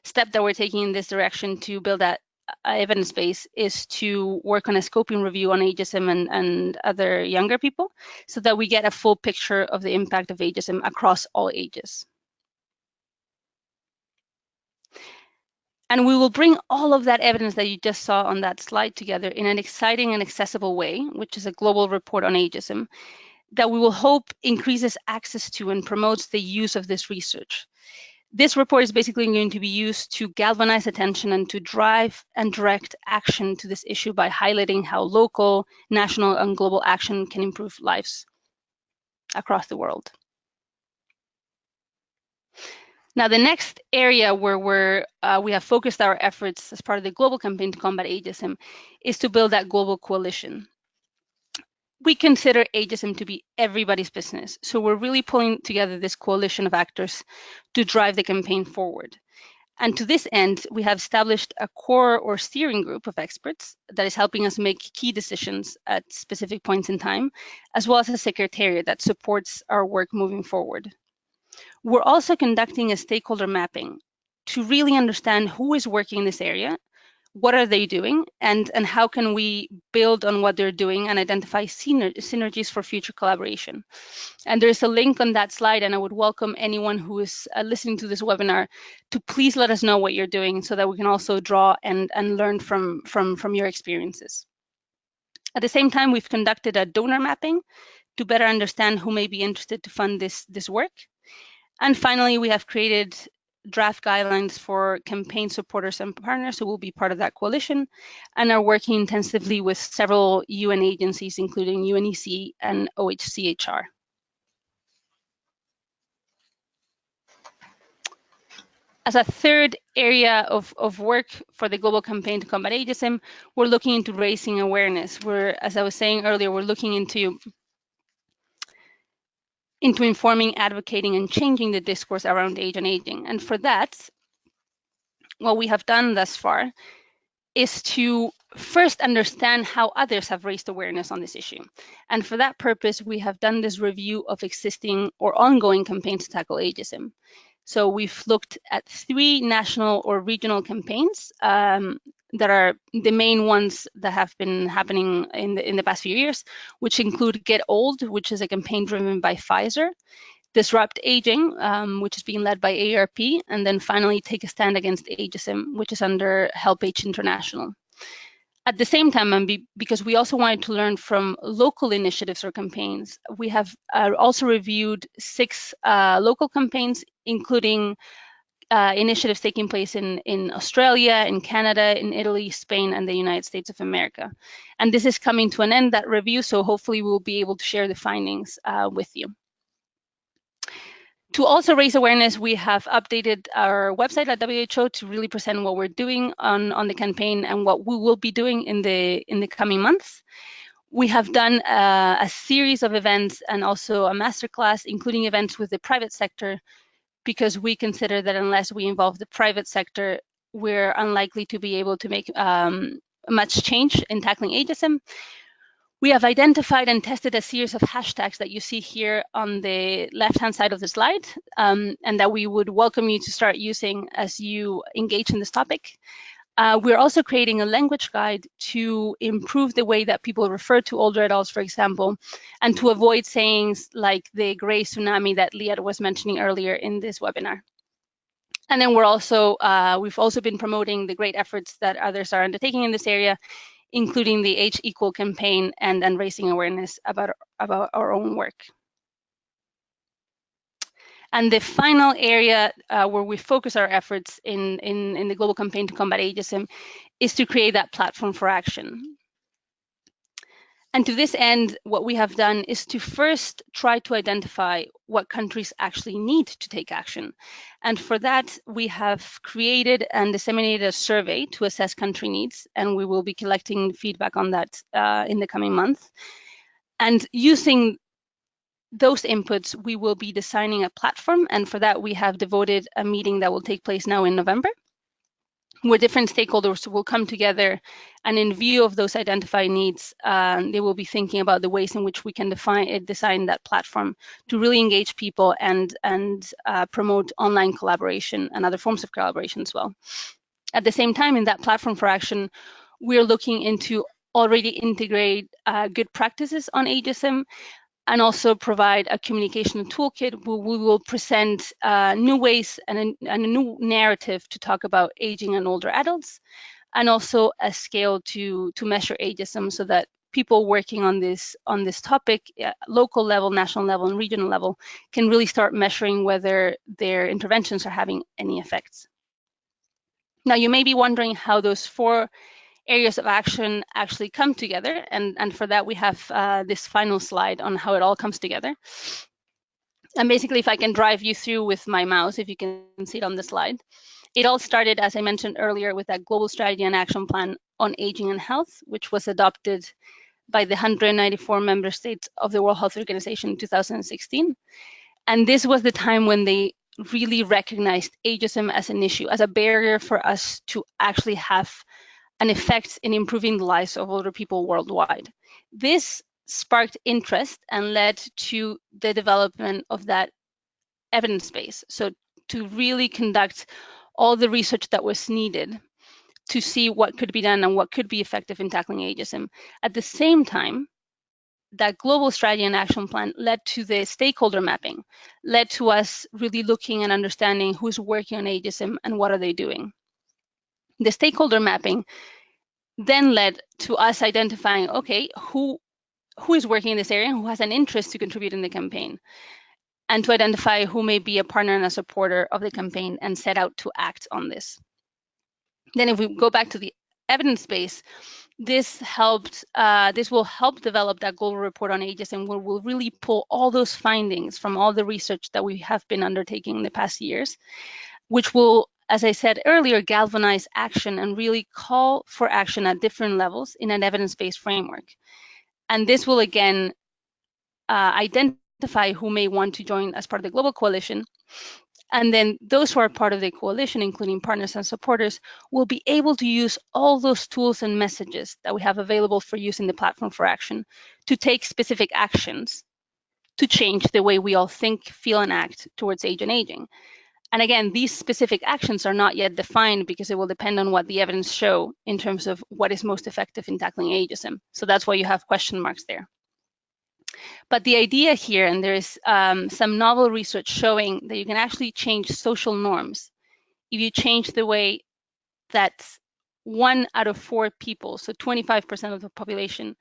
step that we're taking in this direction to build that evidence base is to work on a scoping review on ageism and other younger people so that we get a full picture of the impact of ageism across all ages. And we will bring all of that evidence that you just saw on that slide together in an exciting and accessible way, which is a global report on ageism, that we will hope increases access to and promotes the use of this research. This report is basically going to be used to galvanize attention and to drive and direct action to this issue by highlighting how local, national, and global action can improve lives across the world. Now, the next area where we have focused our efforts as part of the global campaign to combat ageism is to build that global coalition. We consider ageism to be everybody's business, so we're really pulling together this coalition of actors to drive the campaign forward. And to this end, we have established a core or steering group of experts that is helping us make key decisions at specific points in time, as well as a secretariat that supports our work moving forward. We're also conducting a stakeholder mapping to really understand who is working in this area, what are they doing, and how can we build on what they're doing and identify synergies for future collaboration. And there's a link on that slide, and I would welcome anyone who is listening to this webinar to please let us know what you're doing so that we can also draw and learn from your experiences. At the same time, we've conducted a donor mapping to better understand who may be interested to fund this work. And finally, we have created draft guidelines for campaign supporters and partners who will be part of that coalition, and are working intensively with several UN agencies, including UNEC and OHCHR. As a third area of work for the global campaign to combat ageism, we're looking into raising awareness. As I was saying earlier, we're looking into informing, advocating, and changing the discourse around age and aging. And for that, what we have done thus far is to first understand how others have raised awareness on this issue. And for that purpose, we have done this review of existing or ongoing campaigns to tackle ageism. So we've looked at 3 national or regional campaigns that are the main ones that have been happening in the past few years, which include Get Old, which is a campaign driven by Pfizer, Disrupt Aging, which is being led by AARP, and then finally Take a Stand Against Ageism, which is under Help Age International. At the same time, and because we also wanted to learn from local initiatives or campaigns, we have also reviewed 6 local campaigns, including initiatives taking place in Australia, in Canada, in Italy, Spain, and the United States of America. And this is coming to an end, that review, so hopefully we'll be able to share the findings with you. To also raise awareness, we have updated our website at WHO to really present what we're doing on the campaign and what we will be doing in the coming months. We have done a series of events and also a masterclass, including events with the private sector, because we consider that unless we involve the private sector, we're unlikely to be able to make much change in tackling ageism. We have identified and tested a series of hashtags that you see here on the left-hand side of the slide, and that we would welcome you to start using as you engage in this topic. We're also creating a language guide to improve the way that people refer to older adults, for example, and to avoid sayings like the gray tsunami that Liat was mentioning earlier in this webinar. And then we've also been promoting the great efforts that others are undertaking in this area, including the Age Equal campaign and raising awareness about our own work. And the final area where we focus our efforts in the global campaign to combat ageism is to create that platform for action. And to this end, what we have done is to first try to identify what countries actually need to take action. And for that, we have created and disseminated a survey to assess country needs, and we will be collecting feedback on that in the coming month. And using those inputs, we will be designing a platform, and for that, we have devoted a meeting that will take place now in November, where different stakeholders will come together, and in view of those identified needs, they will be thinking about the ways in which we can design that platform to really engage people and promote online collaboration and other forms of collaboration as well. At the same time, in that platform for action, we're looking into already integrate good practices on ageism, and also provide a communication toolkit where we will present new ways and a new narrative to talk about aging and older adults, and also a scale to measure ageism so that people working on this topic, local level, national level, and regional level, can really start measuring whether their interventions are having any effects. Now, you may be wondering how those 4 areas of action actually come together, and for that we have this final slide on how it all comes together. And basically, if I can drive you through with my mouse, if you can see it on the slide, it all started, as I mentioned earlier, with that global strategy and action plan on aging and health, which was adopted by the 194 member states of the World Health Organization in 2016. And this was the time when they really recognized ageism as an issue, as a barrier for us to actually have an effect in improving the lives of older people worldwide. This sparked interest and led to the development of that evidence base. So to really conduct all the research that was needed to see what could be done and what could be effective in tackling ageism. At the same time, that global strategy and action plan led to the stakeholder mapping, led to us really looking and understanding who's working on ageism and what are they doing. The stakeholder mapping then led to us identifying, okay, who is working in this area and who has an interest to contribute in the campaign, and to identify who may be a partner and a supporter of the campaign and set out to act on this. Then if we go back to the evidence base, this will help develop that global report on ageism, where we'll really pull all those findings from all the research that we have been undertaking in the past years, which will, as I said earlier, galvanize action and really call for action at different levels in an evidence-based framework. And this will again identify who may want to join as part of the global coalition. And then those who are part of the coalition, including partners and supporters, will be able to use all those tools and messages that we have available for use in the platform for action to take specific actions to change the way we all think, feel, and act towards age and aging. And again, these specific actions are not yet defined because it will depend on what the evidence show in terms of what is most effective in tackling ageism. So that's why you have question marks there. But the idea here, and there is some novel research showing that you can actually change social norms if you change the way that 1 out of 4 people, so 25% of the population,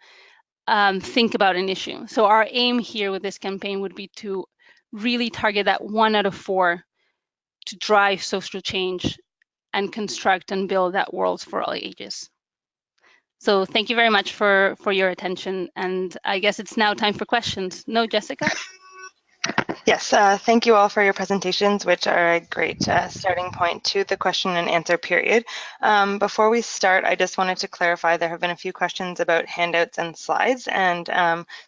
think about an issue. So our aim here with this campaign would be to really target that 1 out of 4 to drive social change and construct and build that world for all ages. So thank you very much for your attention. And I guess it's now time for questions. No, Jessica? Yes, thank you all for your presentations, which are a great starting point to the question and answer period. Before we start, I just wanted to clarify there have been a few questions about handouts and slides, and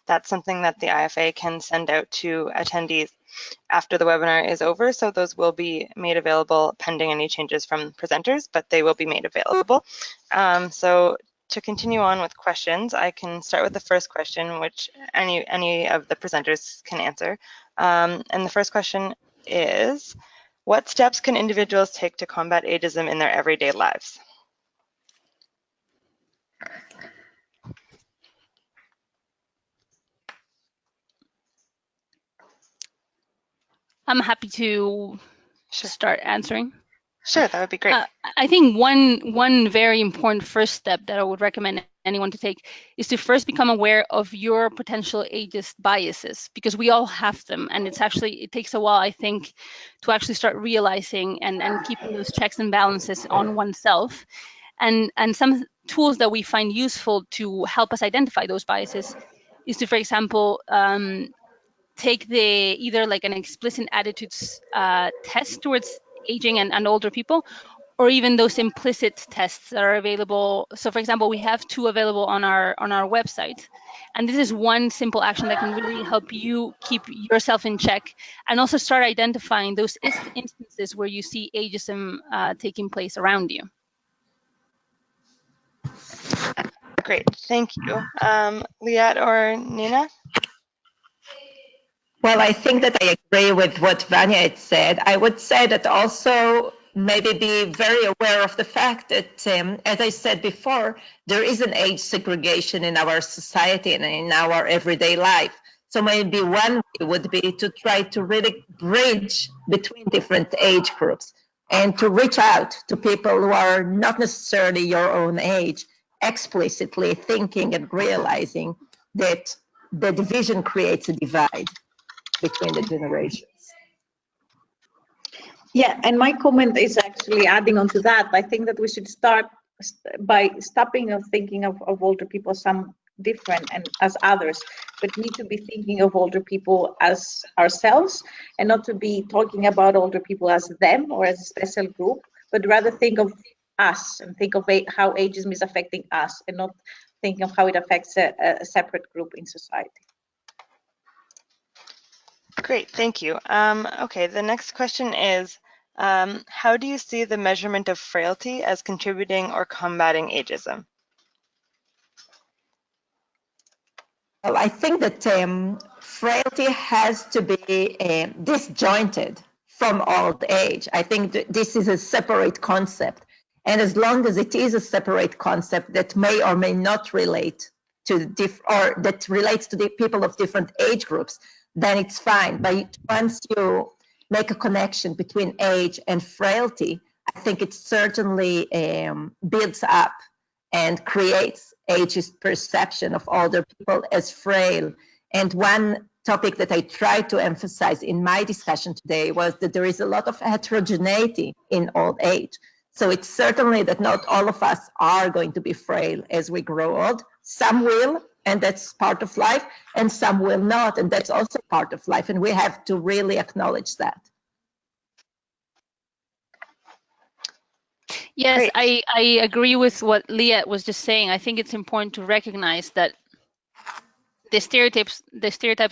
that's something that the IFA can send out to attendees after the webinar is over. So those will be made available pending any changes from presenters, but they will be made available. So to continue on with questions, I can start with the first question, which any of the presenters can answer. And the first question is, what steps can individuals take to combat ageism in their everyday lives? I'm happy to start answering. Sure, that would be great. I think one very important first step that I would recommend anyone to take is to first become aware of your potential ageist biases, because we all have them, and it takes a while, I think, to actually start realizing and keeping those checks and balances on oneself. And some tools that we find useful to help us identify those biases is to, for example, take either like an explicit attitudes test towards aging and older people, or even those implicit tests that are available. So for example, we have 2 available on our website. And this is one simple action that can really help you keep yourself in check and also start identifying those instances where you see ageism taking place around you. Great, thank you. Liat or Nina? Well, I think that I agree with what Vanya had said. I would say that also maybe be very aware of the fact that, as I said before, there is an age segregation in our society and in our everyday life. So maybe one way would be to try to really bridge between different age groups and to reach out to people who are not necessarily your own age, explicitly thinking and realizing that the division creates a divide between the generations. Yeah, and my comment is actually adding on to that. I think that we should start by stopping of thinking of older people as some different and as others, but need to be thinking of older people as ourselves, and not to be talking about older people as them or as a special group, but rather think of us and think of how ageism is affecting us, and not thinking of how it affects a separate group in society. Great, thank you. Okay, the next question is, how do you see the measurement of frailty as contributing or combating ageism? Well, I think that frailty has to be disjointed from old age. I think that this is a separate concept. And as long as it is a separate concept that may or may not relate to or that relates to the people of different age groups, then it's fine. But once you make a connection between age and frailty, I think it certainly builds up and creates ageist perception of older people as frail. And one topic that I tried to emphasize in my discussion today was that there is a lot of heterogeneity in old age. So it's certainly that not all of us are going to be frail as we grow old. Some will, and that's part of life, and some will not, and that's also part of life, and we have to really acknowledge that. Yes, I agree with what Leah was just saying. I think it's important to recognize that the stereotypes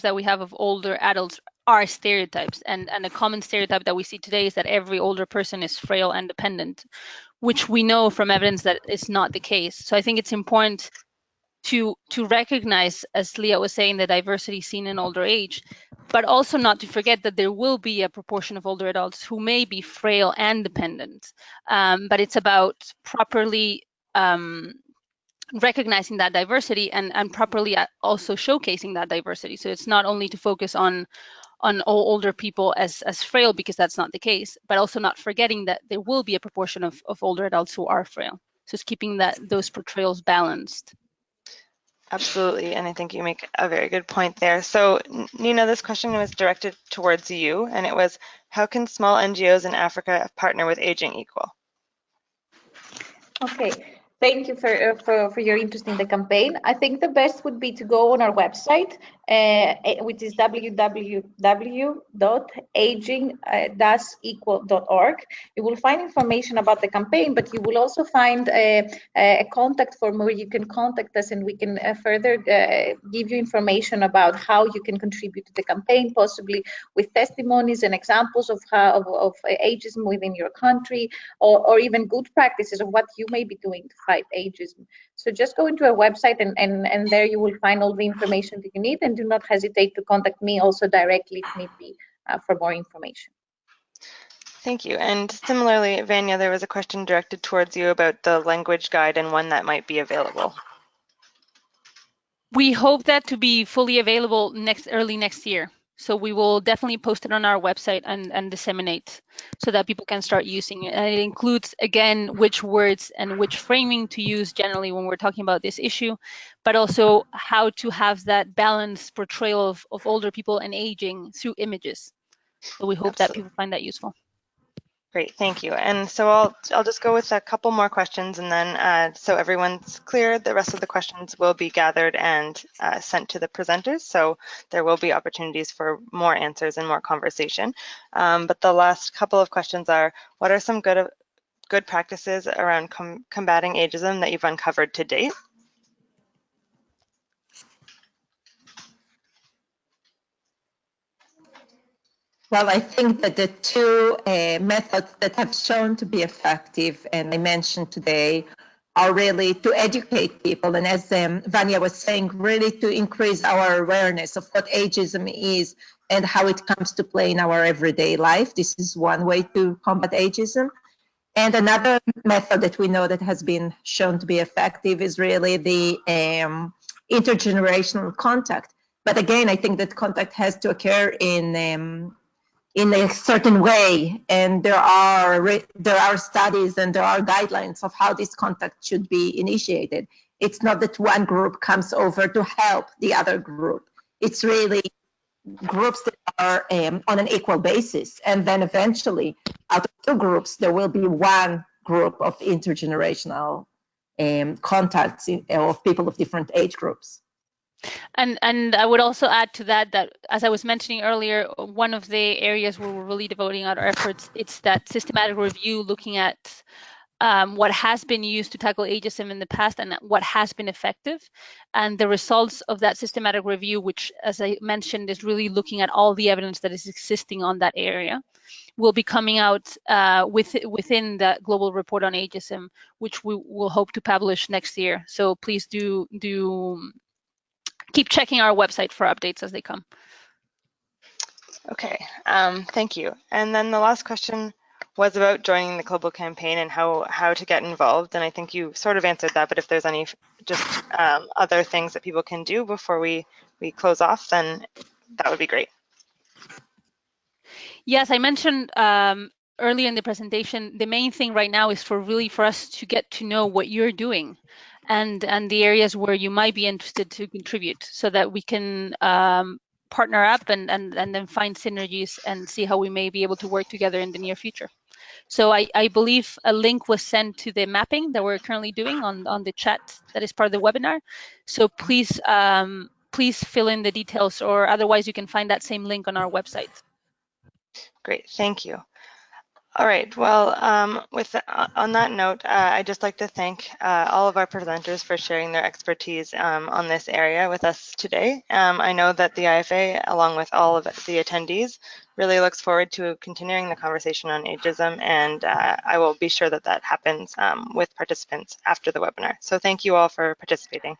that we have of older adults are stereotypes, and a common stereotype that we see today is that every older person is frail and dependent, which we know from evidence that is not the case. So I think it's important to recognize, as Leah was saying, the diversity seen in older age, but also not to forget that there will be a proportion of older adults who may be frail and dependent. But it's about properly recognizing that diversity and properly also showcasing that diversity. So it's not only to focus on all older people as frail, because that's not the case, but also not forgetting that there will be a proportion of older adults who are frail. So it's keeping those portrayals balanced. Absolutely, and I think you make a very good point there. So, Nina, this question was directed towards you, and it was, how can small NGOs in Africa partner with Aging Equal? Okay, thank you for your interest in the campaign. I think the best would be to go on our website, which is www.aging-equal.org. You will find information about the campaign, but you will also find a contact form where you can contact us, and we can further give you information about how you can contribute to the campaign, possibly with testimonies and examples of ageism within your country, or even good practices of what you may be doing to fight ageism. So just go into our website, and there you will find all the information that you need, and do not hesitate to contact me also directly if need be for more information. Thank you. And similarly, Vanya, there was a question directed towards you about the language guide and when that might be available. We hope that to be fully available early next year. So we will definitely post it on our website and disseminate so that people can start using it. And it includes, again, which words and which framing to use generally when we're talking about this issue, but also how to have that balanced portrayal of older people and aging through images. So we hope that people find that useful. Great, thank you. And so I'll just go with a couple more questions, and then so everyone's clear, the rest of the questions will be gathered and sent to the presenters. So there will be opportunities for more answers and more conversation. But the last couple of questions are, what are some good practices around combating ageism that you've uncovered to date? Well, I think that the two methods that have shown to be effective, and I mentioned today, are really to educate people. And as Vanya was saying, really to increase our awareness of what ageism is and how it comes to play in our everyday life. This is one way to combat ageism. And another method that we know that has been shown to be effective is really the intergenerational contact. But again, I think that contact has to occur in a certain way, and there are studies and there are guidelines of how this contact should be initiated. It's not that one group comes over to help the other group. It's really groups that are on an equal basis, and then eventually out of two groups there will be one group of intergenerational contacts of people of different age groups. And I would also add to that, as I was mentioning earlier, one of the areas where we're really devoting our efforts, it's that systematic review, looking at what has been used to tackle ageism in the past and what has been effective. And the results of that systematic review, which, as I mentioned, is really looking at all the evidence that is existing on that area, will be coming out within the global report on ageism, which we will hope to publish next year. So please do keep checking our website for updates as they come. Okay, thank you. And then the last question was about joining the global campaign and how to get involved. And I think you sort of answered that, but if there's any just other things that people can do before we close off, then that would be great. Yes, I mentioned earlier in the presentation, the main thing right now is for us to get to know what you're doing and the areas where you might be interested to contribute, so that we can partner up and then find synergies and see how we may be able to work together in the near future. So I believe a link was sent to the mapping that we're currently doing on the chat that is part of the webinar. So please please fill in the details, or otherwise you can find that same link on our website. Great, thank you. All right, well, on that note, I'd just like to thank all of our presenters for sharing their expertise on this area with us today. I know that the IFA, along with all of the attendees, really looks forward to continuing the conversation on ageism, and I will be sure that that happens with participants after the webinar. So thank you all for participating.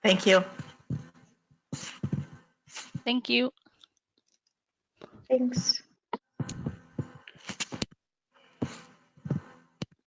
Thank you. Thank you. Thanks.